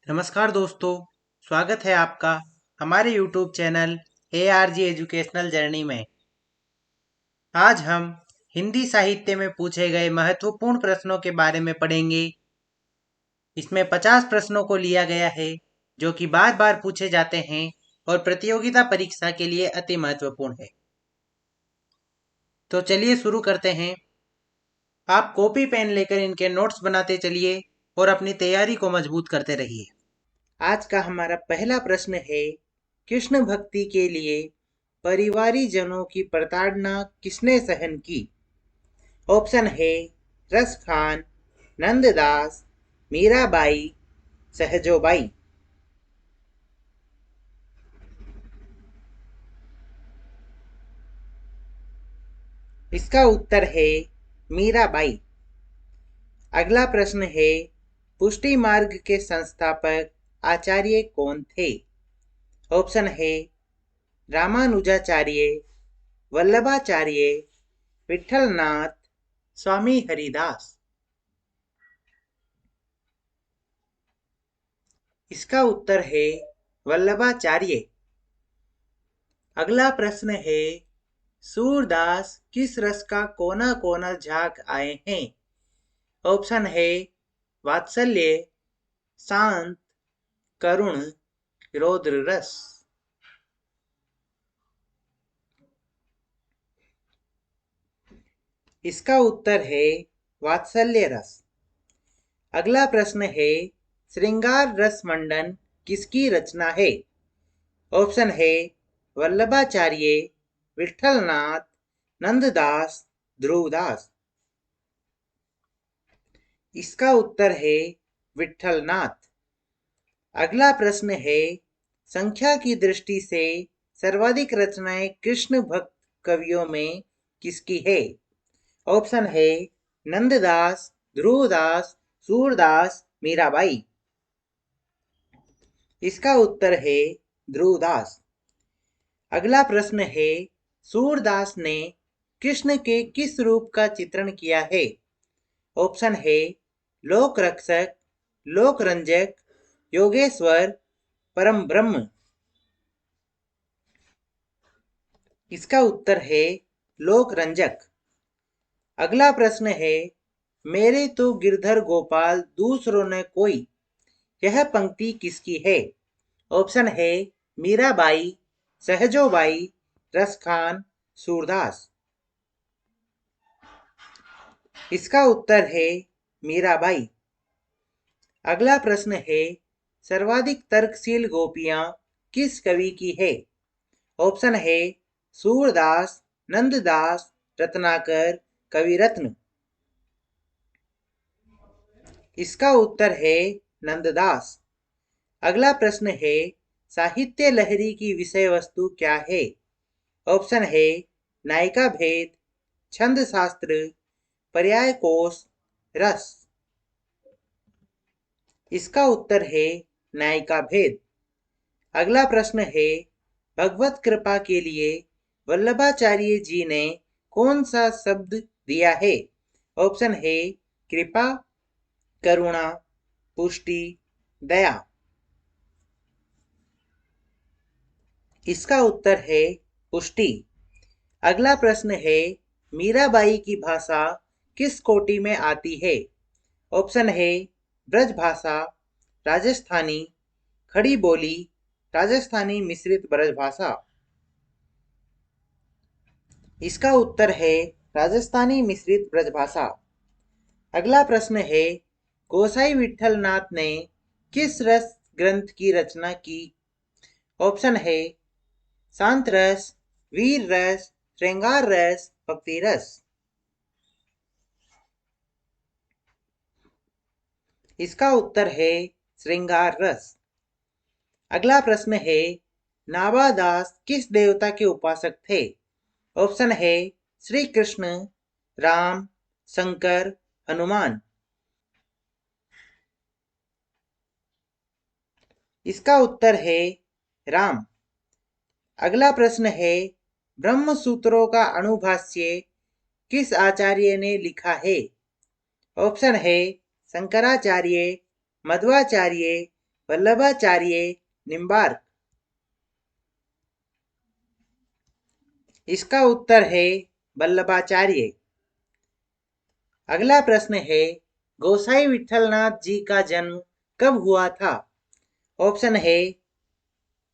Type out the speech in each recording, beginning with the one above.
नमस्कार दोस्तों, स्वागत है आपका हमारे YouTube channel ARG educational journey में। आज हम हिंदी साहित्य में पूछे गए महत्वपूर्ण प्रश्नों के बारे में पढ़ेंगे। इसमें 50 प्रश्नों को लिया गया है जो कि बार बार पूछे जाते हैं और प्रतियोगिता परीक्षा के लिए अति महत्वपूर्ण है। तो चलिए शुरू करते हैं। आप कॉपी पेन लेकर इनके नोट्स बनाते चलिए और अपनी तैयारी को मजबूत करते रहिए। आज का हमारा पहला प्रश्न है, कृष्ण भक्ति के लिए परिवारी जनों की प्रताड़ना किसने सहन की? ऑप्शन है रस खान, नंददास, मीराबाई, सहजोबाई। इसका उत्तर है मीराबाई। अगला प्रश्न है, पुष्टि मार्ग के संस्थापक आचार्य कौन थे? ऑप्शन है रामानुजाचार्य, वल्लभाचार्य, विठलनाथ, स्वामी हरिदास। इसका उत्तर है वल्लभाचार्य। अगला प्रश्न है, सूरदास किस रस का कोना कोना झाग आए हैं? ऑप्शन है वात्सल्य, शांत, करुण, रौद्र रस। इसका उत्तर है वात्सल्य रस। अगला प्रश्न है, श्रृंगार रस मंडन किसकी रचना है? ऑप्शन है वल्लभाचार्य, विठलनाथ, नंददास, ध्रुवदास। इसका उत्तर है विठलनाथ। अगला प्रश्न है, संख्या की दृष्टि से सर्वाधिक रचनाएं कृष्ण भक्त कवियों में किसकी है? ऑप्शन है नंददास, ध्रुवदास, सूरदास, मीराबाई। इसका उत्तर है ध्रुवदास। अगला प्रश्न है, सूरदास ने कृष्ण के किस रूप का चित्रण किया है? ऑप्शन है लोक रक्षक, लोक रंजक, योगेश्वर, परम ब्रह्म। इसका उत्तर है लोक रंजक। अगला प्रश्न है, मेरे तो गिरधर गोपाल दूसरों ने कोई, यह पंक्ति किसकी है? ऑप्शन है मीराबाई, सहजोबाई, रसखान, सूरदास। इसका उत्तर है मीराबाई। अगला प्रश्न है, सर्वाधिक तर्कशील गोपियां किस कवि की है? ऑप्शन है सूरदास, नंददास, रत्नाकर, कविरत्न। इसका उत्तर है नंददास। अगला प्रश्न है, साहित्य लहरी की विषय वस्तु क्या है? ऑप्शन है नायिका भेद, छंद शास्त्र, पर्याय कोश, रस। इसका उत्तर है नायिका भेद। अगला प्रश्न है, भगवत कृपा के लिए वल्लभाचार्य जी ने कौन सा शब्द दिया है? ऑप्शन है कृपा, करुणा, पुष्टि, दया। इसका उत्तर है पुष्टि। अगला प्रश्न है, मीराबाई की भाषा किस कोटि में आती है? ऑप्शन है ब्रज भाषा, राजस्थानी, खड़ी बोली, राजस्थानी मिश्रित ब्रज भाषा। इसका उत्तर है राजस्थानी मिश्रित ब्रजभाषा। अगला प्रश्न है, गोसाई विठलनाथ ने किस रस ग्रंथ की रचना की? ऑप्शन है शांत रस, वीर रस, श्रृंगार रस, भक्ति रस। इसका उत्तर है श्रृंगार रस। अगला प्रश्न है, नावादास किस देवता के उपासक थे? ऑप्शन है श्री कृष्ण, राम, शंकर, हनुमान। इसका उत्तर है राम। अगला प्रश्न है, ब्रह्म सूत्रों का अनुभाष्य किस आचार्य ने लिखा है? ऑप्शन है शंकराचार्य, मध्वाचार्य, वल्लभाचार्य निम्बार्क। इसका उत्तर है वल्लभाचार्य। अगला प्रश्न है, गोसाई विठलनाथ जी का जन्म कब हुआ था? ऑप्शन है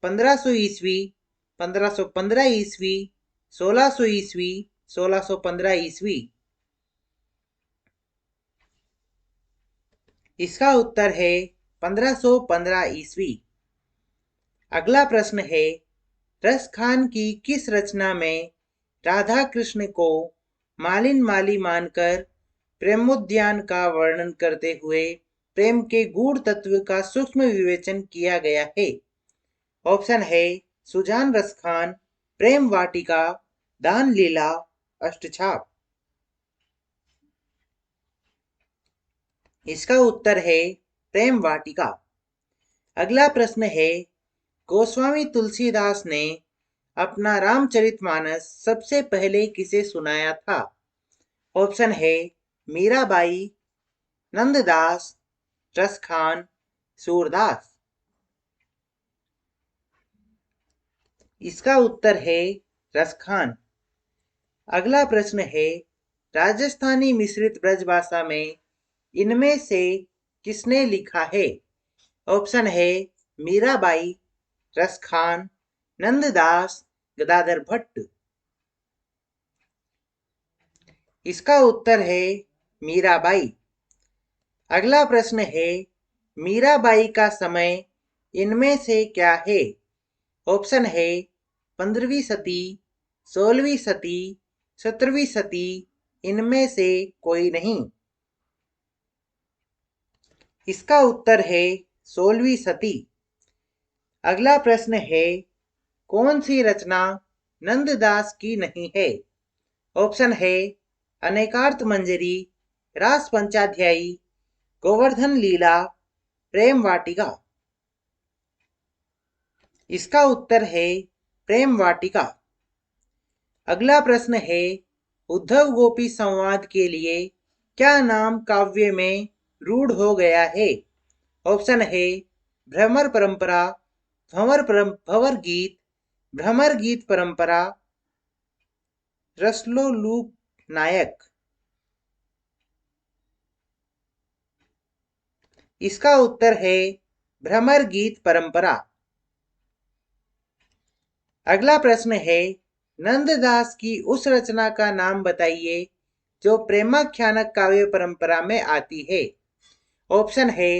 1500 ईस्वी, 1515 ईस्वी, 1600 ईस्वी, 1615 ईस्वी। इसका उत्तर है 1515 ईस्वी। अगला प्रश्न है, रस खान की किस रचना में राधा कृष्ण को मालिन माली मानकर प्रेमोद्यान का वर्णन करते हुए प्रेम के गूढ़ तत्व का सूक्ष्म विवेचन किया गया है? ऑप्शन है सुजान रस खान, प्रेम वाटिका, दान लीला, अष्टछाप। इसका उत्तर है प्रेम वाटिका। अगला प्रश्न है, गोस्वामी तुलसीदास ने अपना रामचरितमानस सबसे पहले किसे सुनाया था? ऑप्शन है मीराबाई, नंददास, रसखान, सूरदास। इसका उत्तर है रसखान। अगला प्रश्न है, राजस्थानी मिश्रित ब्रजभाषा में इनमें से किसने लिखा है? ऑप्शन है मीराबाई, रसखान, नंददास, गदाधर भट्ट। इसका उत्तर है मीराबाई। अगला प्रश्न है, मीराबाई का समय इनमें से क्या है? ऑप्शन है 15वीं सदी, 16वीं सदी, 17वीं सदी, इनमें से कोई नहीं। इसका उत्तर है 16वीं सदी। अगला प्रश्न है, कौन सी रचना नंददास की नहीं है? ऑप्शन है अनेकार्थ मंजरी, रास पंचाध्यायी, गोवर्धन लीला, प्रेम वाटिका। इसका उत्तर है प्रेम वाटिका। अगला प्रश्न है, उद्धव गोपी संवाद के लिए क्या नाम काव्य में रूढ़ हो गया है? ऑप्शन है भ्रमर परंपरा, भंवर गीत, भ्रमर गीत परंपरा, रसलोलूप नायक। इसका उत्तर है भ्रमर गीत परंपरा। अगला प्रश्न है, नंददास की उस रचना का नाम बताइए जो प्रेमाख्यानक काव्य परंपरा में आती है? ऑप्शन है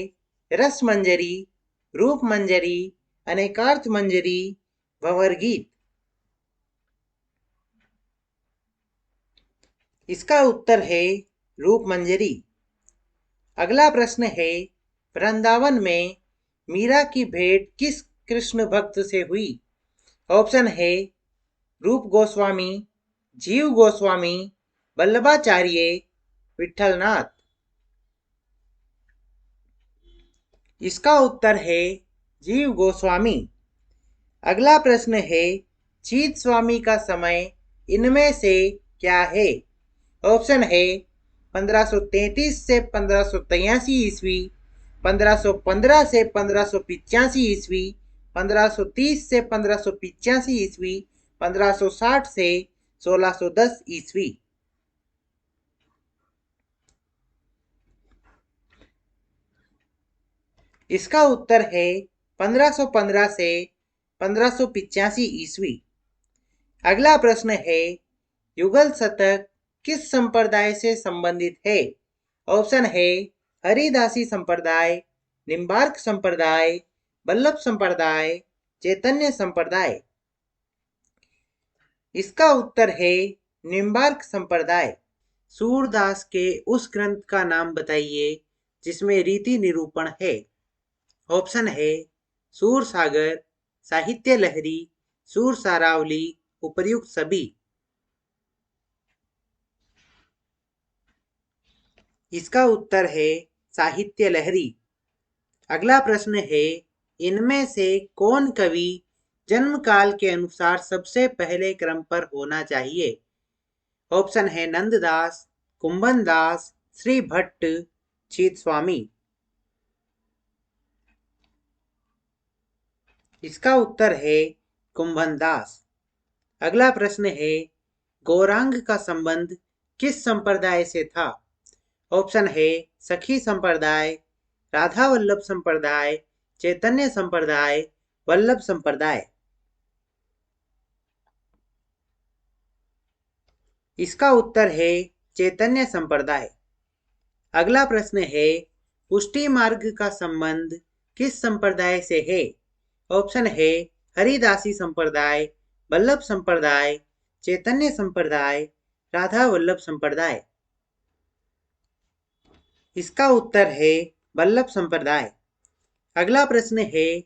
रस मंजरी, रूप मंजरी, अनेकार्थ मंजरी, भंवर गीत। इसका उत्तर है रूप मंजरी। अगला प्रश्न है, वृंदावन में मीरा की भेंट किस कृष्ण भक्त से हुई? ऑप्शन है रूप गोस्वामी, जीव गोस्वामी, वल्लभाचार्य, विठलनाथ। इसका उत्तर है जीव गोस्वामी। अगला प्रश्न है, चीत स्वामी का समय इनमें से क्या है? ऑप्शन है 1533 से 1583 ईस्वी, 1515 से 1585 ईस्वी, 1530 से 1585 ईस्वी, 1560 से 1610 ईस्वी। इसका उत्तर है 1515 से 1585 ईस्वी। अगला प्रश्न है, युगल शतक किस संप्रदाय से संबंधित है? ऑप्शन है हरिदासी संप्रदाय, निम्बार्क संप्रदाय, वल्लभ संप्रदाय, चैतन्य संप्रदाय। इसका उत्तर है निम्बार्क संप्रदाय। सूरदास के उस ग्रंथ का नाम बताइए जिसमें रीति निरूपण है? ऑप्शन है सूर सागर, साहित्य लहरी, सूर सारावली, उपर्युक्त सभी। इसका उत्तर है साहित्य लहरी। अगला प्रश्न है, इनमें से कौन कवि जन्म काल के अनुसार सबसे पहले क्रम पर होना चाहिए? ऑप्शन है नंददास, कुंभन दास, श्री भट्ट, चीत स्वामी। इसका उत्तर है कुंभन दास। अगला प्रश्न है, गौरांग का संबंध किस संप्रदाय से था? ऑप्शन है सखी संप्रदाय, राधा वल्लभ संप्रदाय, चैतन्य संप्रदाय, वल्लभ संप्रदाय। इसका उत्तर है चैतन्य संप्रदाय। अगला प्रश्न है, पुष्टि मार्ग का संबंध किस संप्रदाय से है? ऑप्शन है हरिदासी संप्रदाय, वल्लभ संप्रदाय, चैतन्य संप्रदाय, राधा वल्लभ संप्रदाय। इसका उत्तर है वल्लभ संप्रदाय। अगला प्रश्न है,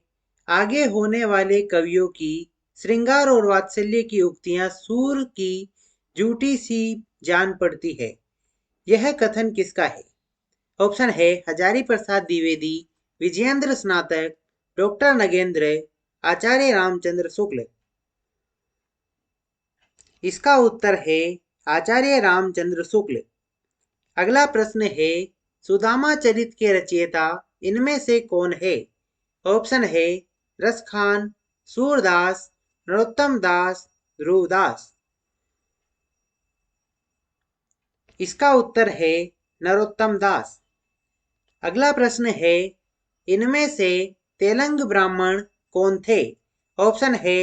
आगे होने वाले कवियों की श्रृंगार और वात्सल्य की उक्तियां सूर की झूठी सी जान पड़ती है, यह कथन किसका है? ऑप्शन है हजारी प्रसाद द्विवेदी, विजयेंद्र स्नातक, डॉक्टर नगेंद्र, आचार्य रामचंद्र शुक्ल। इसका उत्तर है आचार्य रामचंद्र शुक्ल। अगला प्रश्न है, सुदामा चरित के रचयिता इनमें से कौन है? ऑप्शन है रसखान, सूरदास, नरोत्तम दास, ध्रुवदास। इसका उत्तर है नरोत्तम दास। अगला प्रश्न है, इनमें से तेलंग ब्राह्मण कौन थे? ऑप्शन है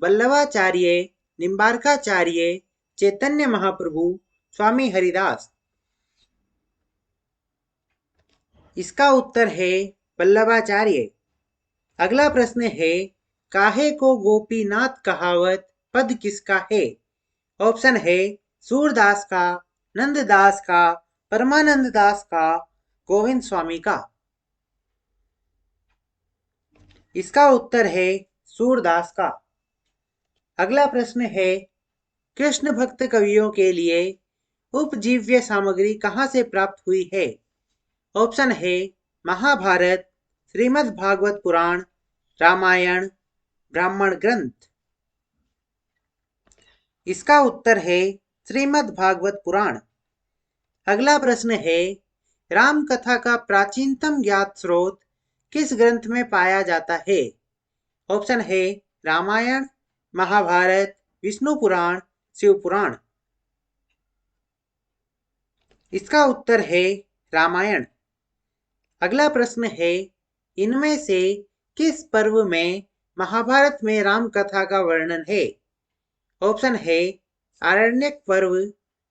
वल्लभाचार्य, निम्बार्काचार्य, चैतन्य महाप्रभु, स्वामी हरिदास। इसका उत्तर है वल्लभाचार्य। अगला प्रश्न है, काहे को गोपीनाथ कहावत पद किसका है? ऑप्शन है सूरदास का, नंददास का, परमानंद दास का, गोविंद स्वामी का। इसका उत्तर है सूरदास का। अगला प्रश्न है, कृष्ण भक्त कवियों के लिए उपजीव्य सामग्री कहाँ से प्राप्त हुई है? ऑप्शन है महाभारत, श्रीमद् भागवत पुराण, रामायण, ब्राह्मण ग्रंथ। इसका उत्तर है श्रीमद् भागवत पुराण। अगला प्रश्न है, राम कथा का प्राचीनतम ज्ञात स्रोत किस ग्रंथ में पाया जाता है? ऑप्शन है रामायण, महाभारत, विष्णु पुराण, शिव पुराण। इसका उत्तर है रामायण। अगला प्रश्न है, इनमें से किस पर्व में महाभारत में राम कथा का वर्णन है? ऑप्शन है आरण्यक पर्व,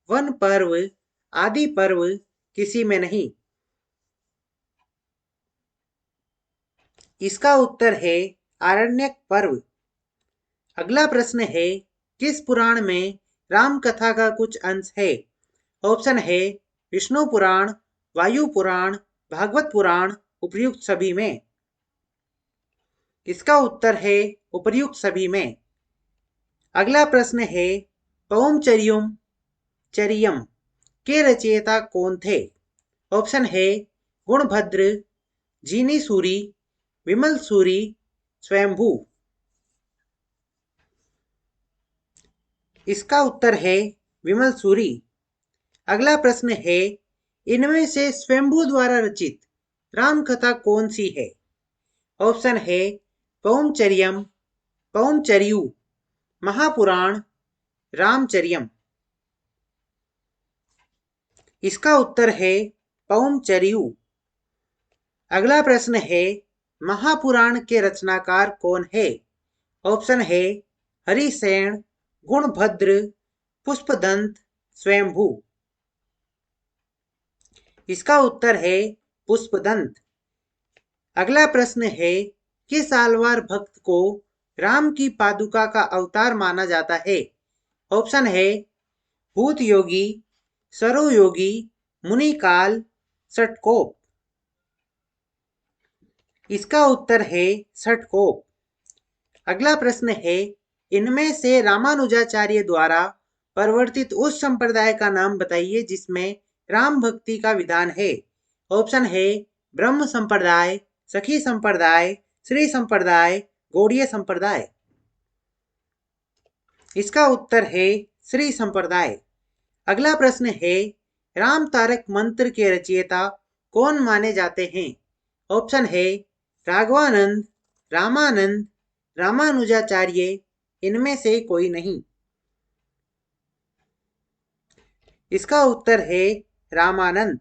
वन पर्व, आदि पर्व, किसी में नहीं। इसका उत्तर है आरण्यक पर्व। अगला प्रश्न है, किस पुराण में राम कथा का कुछ अंश है? ऑप्शन है विष्णु पुराण, वायु पुराण, भागवत पुराण, उपर्युक्त सभी में। इसका उत्तर है उपर्युक्त सभी में। अगला प्रश्न है, पौमचर्युम चरियम के रचयिता कौन थे? ऑप्शन है गुणभद्र, जीनी सूरी, विमल सूरी, स्वयंभू। इसका उत्तर है विमल सूरी। अगला प्रश्न है, इनमें से स्वयंभू द्वारा रचित राम कथा कौन सी है? ऑप्शन है पौमचर्यम, पौमचर्यु, महापुराण, रामचर्यम। इसका उत्तर है पौमचर्यु। अगला प्रश्न है, महापुराण के रचनाकार कौन है? ऑप्शन है हरिसेन, गुणभद्र, पुष्पदंत, स्वयंभू। इसका उत्तर है पुष्पदंत। अगला प्रश्न है, किस आलवार भक्त को राम की पादुका का अवतार माना जाता है? ऑप्शन है भूत योगी, सरो योगी, मुनिकाल, षटकोप। इसका उत्तर है षटकोप। अगला प्रश्न है, इनमें से रामानुजाचार्य द्वारा प्रवर्तित उस संप्रदाय का नाम बताइए जिसमें राम भक्ति का विधान है। ऑप्शन है ब्रह्म संप्रदाय, सखी संप्रदाय, श्री संप्रदाय, गौड़ीय संप्रदाय। इसका उत्तर है श्री संप्रदाय। अगला प्रश्न है, राम तारक मंत्र के रचयिता कौन माने जाते हैं? ऑप्शन है राघवानंद, रामानंद, रामानुजाचार्य इनमें से कोई नहीं। इसका उत्तर है रामानंद।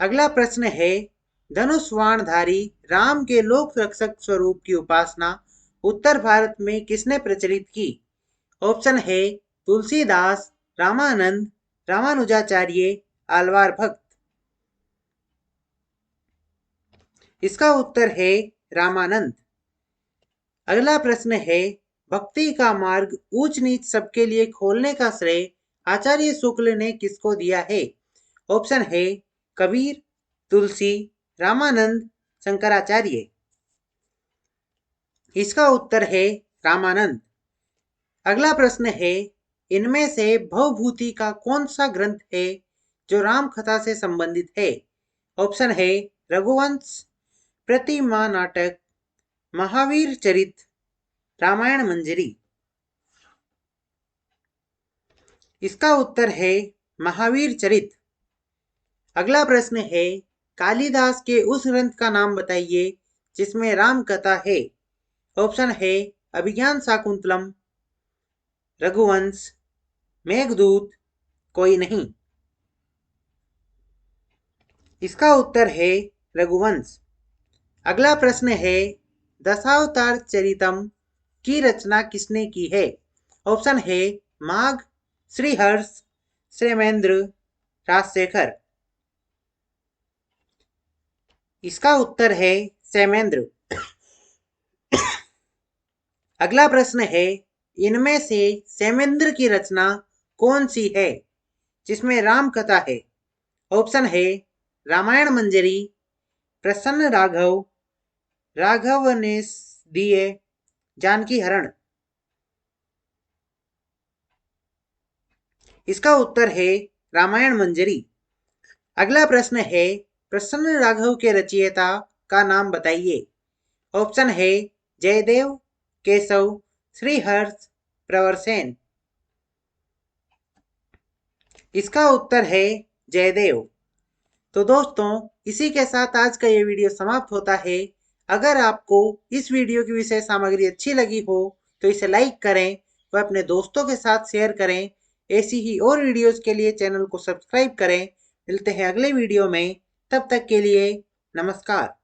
अगला प्रश्न है, धनुष बाणधारी राम के लोक रक्षक स्वरूप की उपासना उत्तर भारत में किसने प्रचलित की? ऑप्शन है तुलसीदास, रामानंद, रामानुजाचार्य, आल्वार भक्त। इसका उत्तर है रामानंद। अगला प्रश्न है, भक्ति का मार्ग ऊंच नीच सबके लिए खोलने का श्रेय आचार्य शुक्ल ने किसको दिया है? ऑप्शन है कबीर, तुलसी, रामानंद, शंकराचार्य। इसका उत्तर है रामानंद। अगला प्रश्न है, इनमें से भवभूति का कौन सा ग्रंथ है जो राम कथा से संबंधित है? ऑप्शन है रघुवंश, प्रतिमा नाटक, महावीर चरित, रामायण मंजरी। इसका उत्तर है महावीर चरित। अगला प्रश्न है, कालिदास के उस ग्रंथ का नाम बताइए जिसमें राम कथा है। ऑप्शन है अभिज्ञान शाकुंतलम, रघुवंश, मेघदूत, कोई नहीं। इसका उत्तर है रघुवंश। अगला प्रश्न है, दशावतार चरितम की रचना किसने की है? ऑप्शन है माघ, श्रीहर्ष, श्रेमेंद्र, राजशेखर। इसका उत्तर है श्रेमेंद्र। अगला प्रश्न है, इनमें से श्रेमेंद्र की रचना कौन सी है जिसमें राम कथा है? ऑप्शन है रामायण मंजरी, प्रसन्न राघव, राघव ने दिए, जानकी हरण। इसका उत्तर है रामायण मंजरी। अगला प्रश्न है, प्रसन्न राघव के रचयिता का नाम बताइए। ऑप्शन है जयदेव, केशव, श्रीहर्ष, प्रवरसेन। इसका उत्तर है जयदेव। तो दोस्तों, इसी के साथ आज का ये वीडियो समाप्त होता है। अगर आपको इस वीडियो की विषय सामग्री अच्छी लगी हो तो इसे लाइक करें व अपने दोस्तों के साथ शेयर करें। ऐसी ही और वीडियोस के लिए चैनल को सब्सक्राइब करें। मिलते हैं अगले वीडियो में, तब तक के लिए नमस्कार।